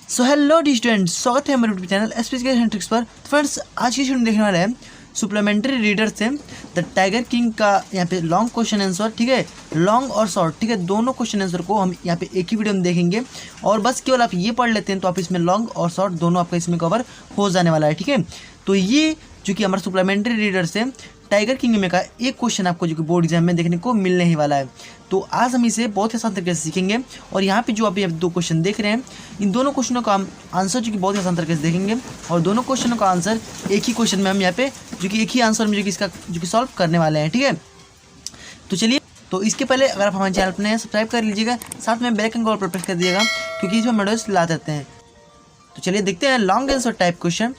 So hello D students, स्वागत है हमारे यूट्यूब चैनल एसपीएस ट्रिक्स पर। फ्रेंड्स, आज की स्टूडेंट देखने वाले हैं सुप्लीमेंट्री रीडर से द टाइगर किंग का यहाँ पे लॉन्ग क्वेश्चन आंसर, ठीक है, लॉन्ग और शॉर्ट, ठीक है, दोनों क्वेश्चन आंसर को हम यहाँ पे एक ही वीडियो में देखेंगे। और बस केवल आप ये पढ़ लेते हैं तो आप इसमें लॉन्ग और शॉर्ट दोनों आपका इसमें कवर हो जाने वाला है, ठीक है। तो ये जो कि हमारा सुप्लीमेंट्री रीडर से टाइगर किंग में का एक क्वेश्चन आपको जो कि बोर्ड एग्जाम में देखने को मिलने ही वाला है। तो आज हम इसे बहुत ही आसान तरीके से सीखेंगे। और यहाँ पे जो अभी आप दो क्वेश्चन देख रहे हैं, इन दोनों क्वेश्चनों का हम आंसर जो कि बहुत ही आसान तरीके से देखेंगे। और दोनों क्वेश्चनों का आंसर एक ही क्वेश्चन में हम यहाँ पे जो कि एक ही आंसर में जो कि इसका जो कि सॉल्व करने वाले हैं, ठीक है। तो चलिए, तो इसके पहले अगर आप हमारे चैनल पर नए हैं सब्सक्राइब कर लीजिएगा, साथ में बेल आइकन को प्रेस कर दीजिएगा क्योंकि इसमें वीडियोस ला देते हैं। तो चलिए देखते हैं लॉन्ग आंसर टाइप क्वेश्चन।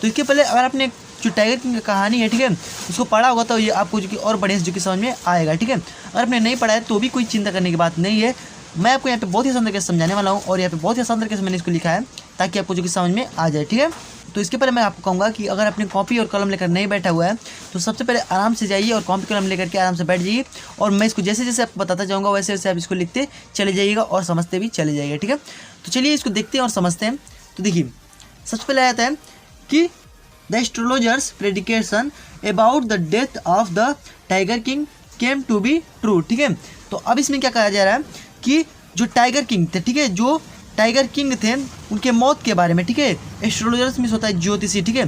तो इसके पहले अगर आपने जो टाइगर किंग की कहानी है, ठीक है, उसको पढ़ा होगा तो ये आपको जो कि और बढ़िया से जो कि समझ में आएगा, ठीक है। अगर आपने नहीं पढ़ा है तो भी कोई चिंता करने की बात नहीं है। मैं आपको यहाँ पे बहुत ही आसान तरीके से समझाने वाला हूँ और यहाँ पे बहुत ही आसान तरीके से मैंने इसको लिखा है ताकि आपको जो कि समझ में आ जाए, ठीक है। तो इसके पहले मैं आपको कहूँगा कि अगर आपने कॉपी और कलम लेकर नहीं बैठा हुआ है तो सबसे पहले आराम से जाइए और कॉपी कलम लेकर के आराम से बैठ जाइए। और मैं इसको जैसे जैसे आपको बताता जाऊँगा वैसे वैसे आप इसको लिखते चले जाइएगा और समझते भी चले जाइएगा, ठीक है। तो चलिए इसको देखते हैं और समझते हैं। तो देखिए, सबसे पहले आता है कि The astrologers' prediction about the death of the Tiger King came to be true, ठीक है। तो अब इसमें क्या कहा जा रहा है कि जो टाइगर किंग थे, ठीक है, जो टाइगर किंग थे उनके मौत के बारे में, ठीक है, एस्ट्रोलॉजर्स में होता है ज्योतिषी, ठीक है,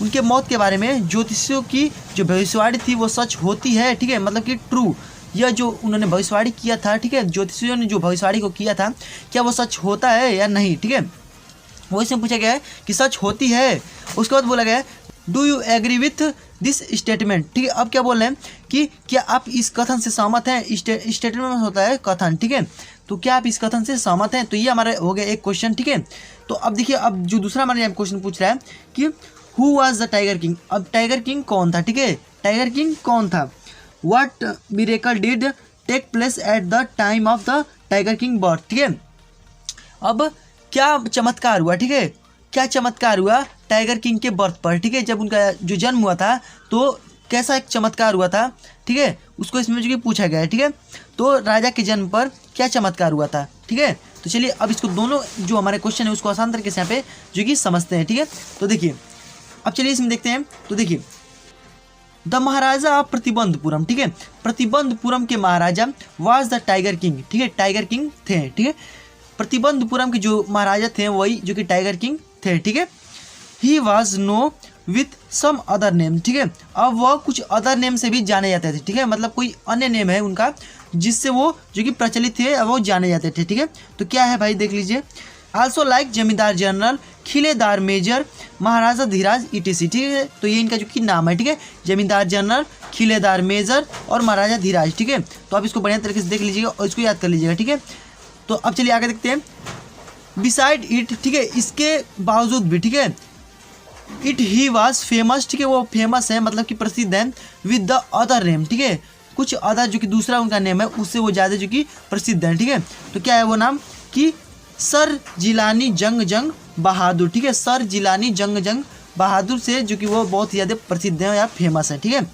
उनके मौत के बारे में ज्योतिषियों की जो भविष्यवाणी थी वो सच होती है, ठीक है, मतलब कि ट्रू। यह जो उन्होंने भविष्यवाणी किया था, ठीक है, ज्योतिषियों ने जो भविष्यवाणी को किया था क्या वो सच होता है या नहीं, ठीक है, वो इसमें पूछा गया है कि सच होती है। उसके बाद बोला गया है do you agree with this statement, ठीक है। अब क्या बोल रहे हैं कि क्या आप इस कथन से सहमत हैं। स्टेटमेंट होता है कथन, ठीक है, तो क्या आप इस कथन से सहमत हैं। तो ये हमारा हो गया एक क्वेश्चन, ठीक है। तो अब देखिए, अब जो दूसरा हमारे यहाँ क्वेश्चन पूछ रहा है कि who was the tiger king. अब टाइगर किंग कौन था, ठीक है, टाइगर किंग कौन था। What miracle did take place at the time of the tiger king birth, ठीक है। अब क्या चमत्कार हुआ, ठीक है, क्या चमत्कार हुआ टाइगर किंग के बर्थ पर, ठीक है, जब उनका जो जन्म हुआ था तो कैसा एक चमत्कार हुआ था, ठीक है, उसको इसमें जो कि पूछा गया है, ठीक है। तो राजा के जन्म पर क्या चमत्कार हुआ था, ठीक है। तो चलिए अब इसको दोनों जो हमारे क्वेश्चन है उसको आसान तरीके से यहाँ पे जो कि समझते हैं, ठीक है। तो देखिए, अब चलिए इसमें देखते हैं। तो देखिए, द महाराजा ऑफ प्रतिबंधपुरम, ठीक है, प्रतिबंधपुरम के महाराजा वाज द टाइगर किंग, ठीक है, टाइगर किंग थे, ठीक है। प्रतिबंधपुरम के जो महाराजा थे वही जो कि टाइगर किंग थे, ठीक है। He was known with some other name, ठीक है। अब वह कुछ अदर नेम से भी जाने जाते थे, ठीक है, मतलब कोई अन्य नेम है उनका जिससे वो जो कि प्रचलित थे वो जाने जाते थे, ठीक है। तो क्या है भाई, देख लीजिए। आल्सो लाइक जमींदार जनरल, खिलेदार मेजर, महाराजा धीराज ईटीसी, ठीक है। तो ये इनका जो कि नाम है, ठीक है, जमींदार जनरल, खिलेदार मेजर और महाराजा धीराज, ठीक है। तो आप इसको बढ़िया तरीके से देख लीजिएगा और इसको याद कर लीजिएगा, ठीक है। तो अब चलिए आगे देखते हैं। बिसाइड इट, ठीक है, इसके बावजूद भी, ठीक है, इट ही वाज फेमस, ठीक है, वो फेमस है मतलब कि प्रसिद्ध है विद द अदर नेम, ठीक है, कुछ अदर जो कि दूसरा उनका नेम है उससे वो ज़्यादा जो कि प्रसिद्ध है, ठीक है। तो क्या है वो नाम कि सर जिलानी जंग जंग बहादुर, ठीक है, सर जिलानी जंग जंग बहादुर से जो कि वो बहुत ज़्यादा प्रसिद्ध है या फेमस है, ठीक है।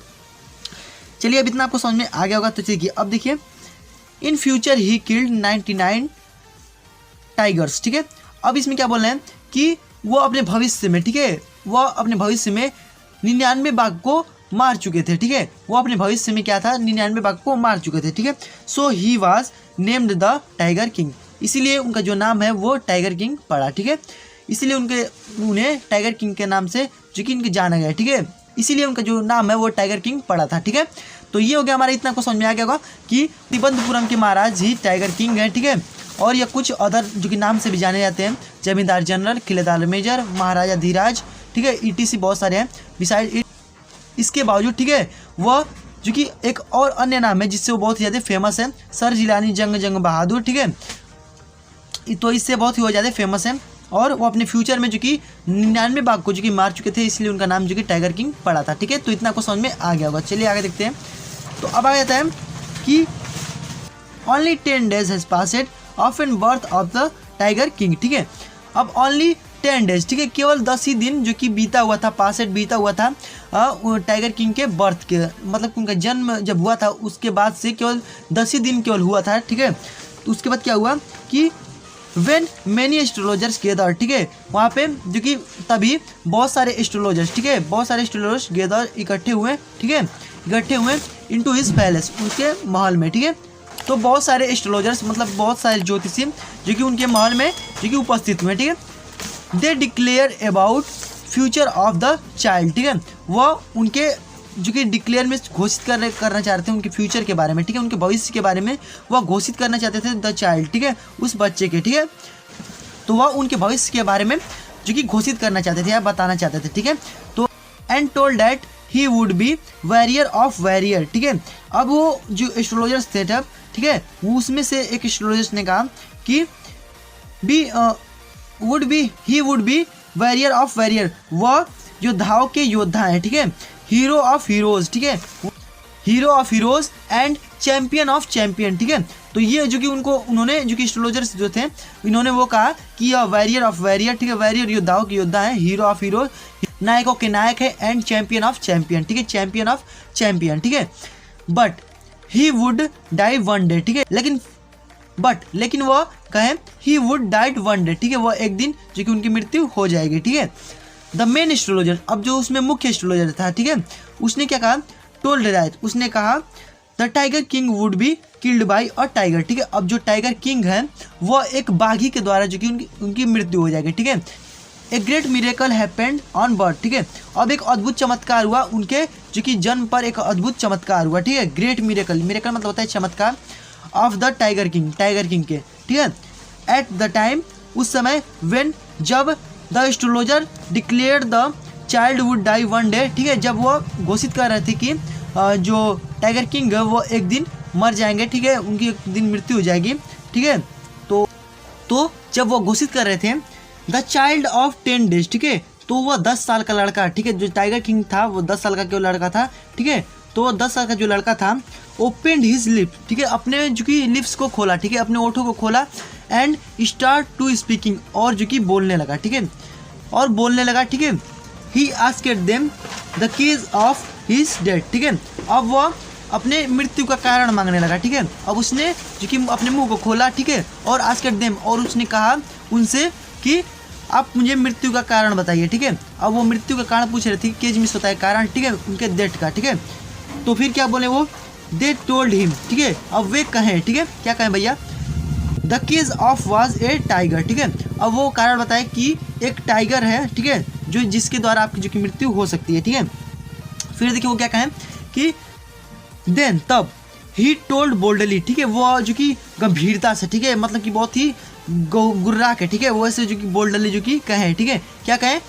चलिए अब इतना आपको समझ में आ गया होगा। तो चलिए अब देखिए, in future he killed 99 tigers, ठीक है। अब इसमें क्या बोल रहे हैं कि वो अपने भविष्य में, ठीक है, वह अपने भविष्य में 99 बाघ को मार चुके थे, ठीक है, वो अपने भविष्य में क्या था 99 बाघ को मार चुके थे, ठीक है। So he was named the tiger king, इसीलिए उनका जो नाम है वो टाइगर किंग पड़ा, ठीक है, इसीलिए उन्हें टाइगर किंग के नाम से जो कि इनके जाना गया, ठीक है, इसीलिए उनका जो नाम है वो टाइगर किंग पड़ा था, ठीक है। तो ये हो गया हमारा, इतना को समझ में आ गया होगा कि प्रतिबंधपुरम के महाराज ही टाइगर किंग है, ठीक है। और ये कुछ अदर जो कि नाम से भी जाने जाते हैं, जमींदार जनरल, खिलेदार मेजर, महाराजा धीराज, ठीक है, ईटीसी बहुत सारे हैं। बिसाइड इसके बावजूद, ठीक है, वह जो कि एक और अन्य नाम है जिससे वो बहुत ज़्यादा फेमस है, सर जिलानी जंग जंग बहादुर, ठीक है। तो इससे बहुत ही ज़्यादा फेमस है और वो अपने फ्यूचर में जो कि 99 बाघ को जो कि मार चुके थे, इसलिए उनका नाम जो कि टाइगर किंग पड़ा था, ठीक है। तो इतना को समझ में आ गया होगा। चलिए आगे देखते हैं। तो अब आ जाता है कि only 10 days has passed of an birth of the tiger king, ठीक है। अब ओनली 10 days, ठीक है, केवल 10 ही दिन जो कि बीता हुआ था, पासेड बीता हुआ था टाइगर किंग के बर्थ के, मतलब उनका जन्म जब हुआ था उसके बाद से केवल 10 ही दिन केवल हुआ था, ठीक है। तो उसके बाद क्या हुआ कि व्हेन मैनी एस्ट्रोलॉजर्स गेदर, ठीक है, वहाँ पे जो कि तभी बहुत सारे एस्ट्रोलॉजर्स, ठीक है, बहुत सारे एस्ट्रोलॉजर्स गेदर इकट्ठे हुए, ठीक है, इकट्ठे हुए इनटू हिज पैलेस, उनके महल में, ठीक है। तो बहुत सारे एस्ट्रोलॉजर्स मतलब बहुत सारे ज्योतिषी जो कि उनके महल में जो कि उपस्थित हुए, ठीक है। They declare about future of the child, ठीक है, वह उनके जो कि डिक्लेयर में घोषित करना चाहते थे उनके फ्यूचर के बारे में, ठीक है, उनके भविष्य के बारे में वह घोषित करना चाहते थे द चाइल्ड, ठीक है, उस बच्चे के, ठीक है। तो वह उनके भविष्य के बारे में जो कि घोषित करना चाहते थे या बताना चाहते थे, ठीक है। तो and told that he would be warrior of warrior, ठीक है। अब वो जो एस्ट्रोलॉजर्स थे तब, ठीक है, उसमें से एक एस्ट्रोलॉजर्स ने कहा कि he would be warrior of warrior, वह योद्धाओं के योद्धा है, ठीक है, हीरो ऑफ हीरोज, ठीक है, hero of heroes and champion of champion, ठीक है। तो ये जो कि उन्होंने जो कि एस्ट्रोलॉजर्स जो थे इन्होंने वो कहा कि यह वैरियर ऑफ वैरियर, ठीक है, वैरियर योद्धाओं के योद्धा है, हीरो ऑफ हीरो, नायकों के नायक है, एंड चैंपियन ऑफ चैंपियन, ठीक है, चैंपियन ऑफ चैंपियन, ठीक है। But he would die one day, ठीक है, लेकिन वह कहें he would died one day, ठीक है, वह एक दिन जो कि उनकी मृत्यु हो जाएगी, ठीक है। द मेन एस्ट्रोलॉजर, अब जो उसमें मुख्य एस्ट्रोलॉजर था, ठीक है, उसने क्या कहा, टोल्ड दैट, उसने कहा the tiger king would be killed by a tiger, ठीक है। अब जो टाइगर किंग है वह एक बाघी के द्वारा जो कि उनकी मृत्यु हो जाएगी, ठीक है। A great miracle happened on birth, ठीक है, अब एक अद्भुत चमत्कार हुआ उनके जो कि जन्म पर, एक अद्भुत चमत्कार हुआ, ठीक है। ग्रेट मिरेकल, मिरेकल मतलब होता है चमत्कार, ऑफ द टाइगर किंग के, ठीक है। एट द टाइम, उस समय, व्हेन, जब the astrologer declared the child would die one day, ठीक है, जब वो घोषित कर रहे थे कि जो टाइगर किंग है वो एक दिन मर जाएंगे, ठीक है, उनकी एक दिन मृत्यु हो जाएगी, ठीक है। तो जब वो घोषित कर रहे थे द चाइल्ड ऑफ 10 डेज, ठीक है, तो वह 10 साल का लड़का, ठीक है, जो टाइगर किंग था वो 10 साल का क्यों लड़का था, ठीक है। तो 10 साल का जो लड़का था ओपनड हिज लिप, ठीक है, अपने जो कि लिप्स को खोला, ठीक है, अपने ओठों को खोला, एंड स्टार्ट टू स्पीकिंग, और जो कि बोलने लगा, ठीक है, और बोलने लगा, ठीक है। He asked them the cause of his death, ठीक है, अब वह अपने मृत्यु का कारण मांगने लगा, ठीक है। अब उसने जो कि अपने मुंह को खोला, ठीक है, और आस्क्ड देम, और उसने कहा उनसे कि आप मुझे मृत्यु का कारण बताइए, ठीक है। अब वो मृत्यु का कारण पूछ रहे थे, केज मिस होता है कारण, ठीक है, उनके डेथ का, ठीक है। तो फिर क्या बोले वो, दे टोल्ड हिम, ठीक है, अब वे कहें, ठीक है, क्या कहें भैया, the cause of was a tiger, ठीक है, अब वो कारण बताए कि एक टाइगर है, ठीक है, जो जिसके द्वारा आपकी जो कि मृत्यु हो सकती है, ठीक है। फिर देखिए वो क्या कहें कि देन, तब, ही टोल्ड बोल्डली, ठीक है, वो जो कि गंभीरता से, ठीक है, मतलब कि बहुत ही गुर्रा के, ठीक है, वो ऐसे जो कि बोल्डली जो कि कहें, ठीक है, क्या कहें,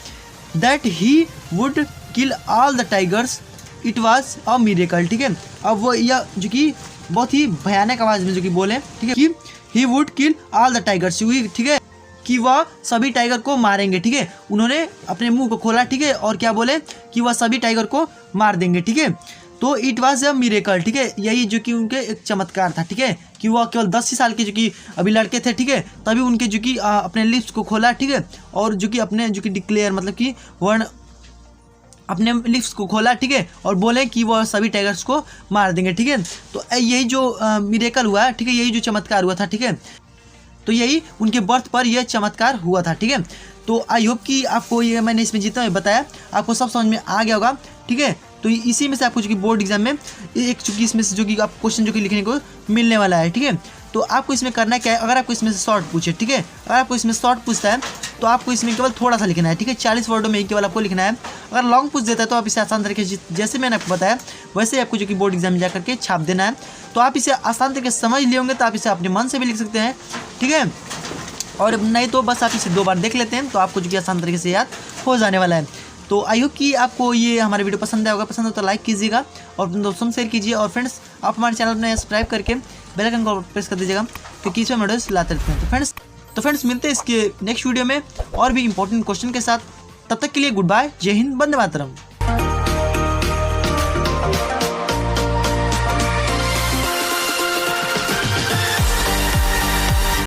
that he would kill all the tigers, it was a miracle, ठीक है। अब वो यह जो कि बहुत ही भयानक आवाज में जो कि बोले, ठीक है, कि he would kill all the tigers, ठीक है, कि वह सभी टाइगर को मारेंगे, ठीक है। उन्होंने अपने मुंह को खोला, ठीक है, और क्या बोले कि वह सभी टाइगर को मार देंगे, ठीक है। तो इट वाज अ मिरेकल, ठीक है, यही जो कि उनके एक चमत्कार था, ठीक है, कि वह केवल 10 ही साल के जो कि अभी लड़के थे, ठीक है, तभी उनके जो कि अपने लिप्स को खोला, ठीक है, और जो कि अपने जो कि डिक्लेयर मतलब कि वर्ण अपने लिप्स को खोला, ठीक है, और बोले कि वह सभी टाइगर्स को मार देंगे, ठीक है। तो यही जो मिरेकल हुआ, ठीक है, यही जो चमत्कार हुआ था, ठीक है, तो यही उनके बर्थ पर यह चमत्कार हुआ था, ठीक है। तो आई होप कि आपको ये मैंने इसमें जितना बताया आपको सब समझ में आ गया होगा, ठीक है। तो इसी में से आपको जो कि बोर्ड एग्जाम में एक चूँकि इसमें से जो कि आप क्वेश्चन जो कि लिखने को मिलने वाला है, ठीक है। तो आपको इसमें करना क्या है, अगर आपको इसमें से शॉर्ट पूछे, ठीक है, अगर आपको इसमें शॉर्ट पूछता है तो आपको इसमें केवल थोड़ा सा लिखना है, ठीक है, 40 वर्डों में केवल आपको लिखना है। अगर लॉन्ग पूछ देता है तो आप इसे आसान तरीके से जैसे मैंने आपको बताया वैसे ही आपको जो कि बोर्ड एग्जाम में जा करके छाप देना है। तो आप इसे आसान तरीके से समझ लिए होंगे तो आप इसे अपने मन से भी लिख सकते हैं, ठीक है, और नहीं तो बस आप इसे 2 बार देख लेते हैं तो आपको जो कि आसान तरीके से याद हो जाने वाला है। तो आई होप कि आपको ये हमारा वीडियो पसंद आया होगा, पसंद हो तो लाइक कीजिएगा और अपने दोस्तों में शेयर कीजिए, और फ्रेंड्स आप हमारे चैनल में सब्सक्राइब करके बेल आइकन को प्रेस कर दीजिएगा क्योंकि इसमें वीडियोस लाते रहते हैं। तो फ्रेंड्स मिलते हैं इसके नेक्स्ट वीडियो में और भी इंपॉर्टेंट क्वेश्चन के साथ। तब तक के लिए गुड बाय, जय हिंद, वंदे मातरम।